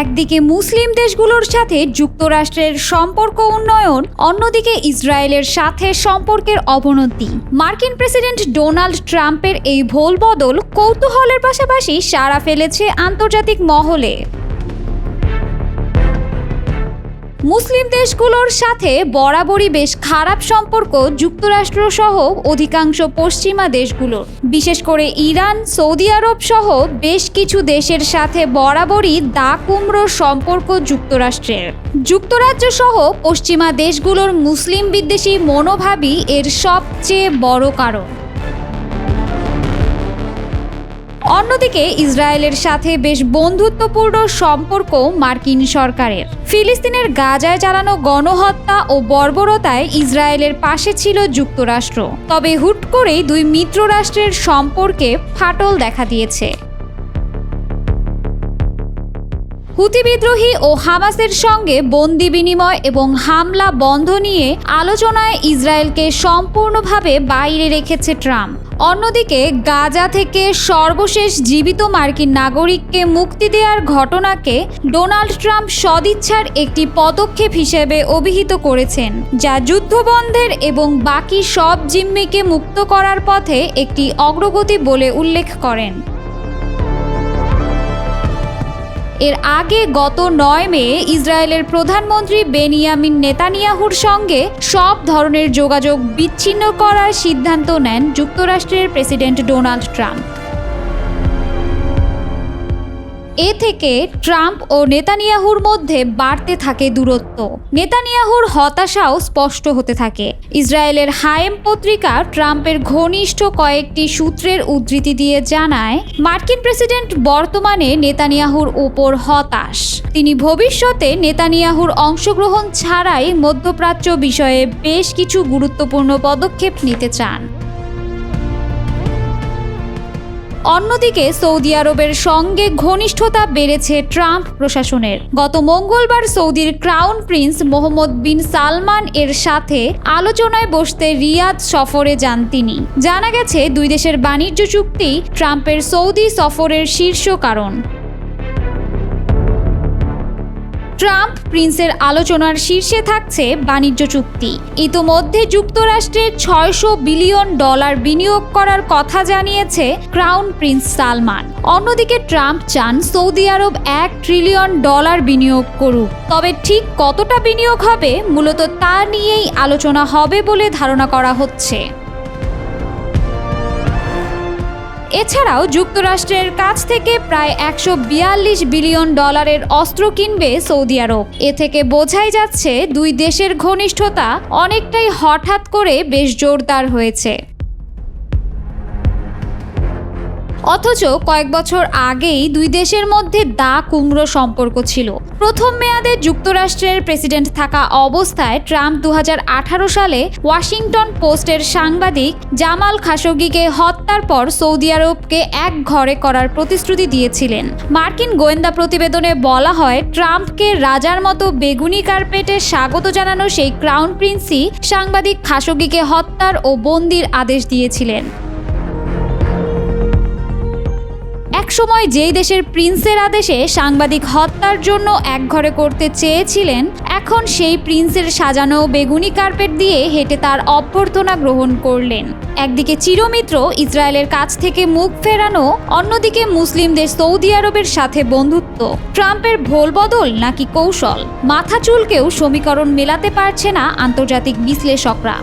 একদিকে মুসলিম দেশগুলোর সাথে যুক্তরাষ্ট্রের সম্পর্ক উন্নয়ন, অন্যদিকে ইসরায়েলের সাথে সম্পর্কের অবনতি। মার্কিন প্রেসিডেন্ট ডোনাল্ড ট্রাম্পের এই ভোলবদল কৌতূহলের পাশাপাশি সাড়া ফেলেছে আন্তর্জাতিক মহলে। মুসলিম দেশগুলোর সাথে বরাবরই বেশ খারাপ সম্পর্ক যুক্তরাষ্ট্র সহ অধিকাংশ পশ্চিমা দেশগুলোর, বিশেষ করে ইরান, সৌদি আরব সহ বেশ কিছু দেশের সাথে বরাবরই দা কুমড়োর সম্পর্ক যুক্তরাষ্ট্রের। যুক্তরাজ্য সহ পশ্চিমা দেশগুলোর মুসলিম বিদ্বেষী মনোভাবই এর সবচেয়ে বড় কারণ। অন্যদিকে ইসরায়েলের সাথে বেশ বন্ধুত্বপূর্ণ সম্পর্ক মার্কিন সরকারের। ফিলিস্তিনের গাজায় চালানো গণহত্যা ও বর্বরতায় ইসরায়েলের পাশে ছিল যুক্তরাষ্ট্র, তবে হুট করেই দুই মিত্র রাষ্ট্রের সম্পর্কে ফাটল দেখা দিয়েছে। হুতি বিদ্রোহী ও হামাসের সঙ্গে বন্দি বিনিময় এবং হামলা বন্ধ নিয়ে আলোচনায় ইসরায়েলকে সম্পূর্ণভাবে বাইরে রেখেছে ট্রাম্প। অন্যদিকে গাজা থেকে সর্বশেষ জীবিত মার্কিন নাগরিককে মুক্তি দেওয়ার ঘটনাকে ডোনাল্ড ট্রাম্প সদিচ্ছার একটি পদক্ষেপ হিসেবে অভিহিত করেছেন, যা যুদ্ধবন্ধের এবং বাকি সব জিম্মিকে মুক্ত করার পথে একটি অগ্রগতি বলে উল্লেখ করেন। এর আগে গত 9 মে ইসরায়েলের প্রধানমন্ত্রী বেনিয়ামিন নেতানিয়াহুর সঙ্গে সব ধরনের যোগাযোগ বিচ্ছিন্ন করার সিদ্ধান্ত নেন যুক্তরাষ্ট্রের প্রেসিডেন্ট ডোনাল্ড ট্রাম্প। এ থেকে ট্রাম্প ও নেতানিয়াহুর মধ্যে বাড়তে থাকে দূরত্ব। নেতানিয়াহুর হতাশাও স্পষ্ট হতে থাকে। ইসরায়েলের হায়েম পত্রিকা ট্রাম্পের ঘনিষ্ঠ কয়েকটি সূত্রের উদ্ধৃতি দিয়ে জানায়, মার্কিন প্রেসিডেন্ট বর্তমানে নেতানিয়াহুর উপর হতাশ। তিনি ভবিষ্যতে নেতানিয়াহুর অংশগ্রহণ ছাড়াই মধ্যপ্রাচ্য বিষয়ে বেশ কিছু গুরুত্বপূর্ণ পদক্ষেপ নিতে চান। অন্যদিকে সৌদি আরবের সঙ্গে ঘনিষ্ঠতা বেড়েছে ট্রাম্প প্রশাসনের। গত মঙ্গলবার সৌদির ক্রাউন প্রিন্স মোহাম্মদ বিন সালমান এর সাথে আলোচনায় বসতে রিয়াদ সফরে যান তিনি। জানা গেছে, দুই দেশের বাণিজ্য চুক্তি ট্রাম্পের সৌদি সফরের শীর্ষ কারণ। ট্রাম্প প্রিন্সের আলোচনার শীর্ষে থাকছে বাণিজ্য চুক্তি। ইতোমধ্যে যুক্তরাষ্ট্রে $600 বিলিয়ন বিনিয়োগ করার কথা জানিয়েছে ক্রাউন প্রিন্স সালমান। অন্যদিকে ট্রাম্প চান সৌদি আরব $1 ট্রিলিয়ন বিনিয়োগ করুক। তবে ঠিক কতটা বিনিয়োগ হবে, মূলত তা নিয়েই আলোচনা হবে বলে ধারণা করা হচ্ছে। এছাড়াও যুক্তরাষ্ট্রের কাছ থেকে প্রায় $142 বিলিয়ন অস্ত্র কিনবে সৌদি আরব। এ থেকে বোঝাই যাচ্ছে, দুই দেশের ঘনিষ্ঠতা অনেকটাই হঠাৎ করে বেশ জোরদার হয়েছে। অথচ কয়েক বছর আগেই দুই দেশের মধ্যে দা কুমড়ো সম্পর্ক ছিল। প্রথম মেয়াদে যুক্তরাষ্ট্রের প্রেসিডেন্ট থাকা অবস্থায় ট্রাম্প 2018 সালে ওয়াশিংটন পোস্টের সাংবাদিক জামাল খাশোগিকে হত্যার পর সৌদি আরবকে এক ঘরে করার প্রতিশ্রুতি দিয়েছিলেন। মার্কিন গোয়েন্দা প্রতিবেদনে বলা হয়, ট্রাম্পকে রাজার মতো বেগুনি কার্পেটে স্বাগত জানানো সেই ক্রাউন প্রিন্সই সাংবাদিক খাশোগিকে হত্যার ও বন্দির আদেশ দিয়েছিলেন। একসময় যেই দেশের প্রিন্সের আদেশে সাংবাদিক হত্যার জন্য একঘরে করতে চেয়েছিলেন, এখন সেই প্রিন্সের সাজানো বেগুনি কার্পেট দিয়ে হেঁটে তার অভ্যর্থনা গ্রহণ করলেন। একদিকে চিরমিত্র ইসরায়েলের কাছ থেকে মুখ ফেরানো, অন্যদিকে মুসলিম দেশ সৌদি আরবের সাথে বন্ধুত্ব। ট্রাম্পের ভোলবদল নাকি কৌশল? মাথা চুলকেও সমীকরণ মেলাতে পারছে না আন্তর্জাতিক বিশ্লেষকরা।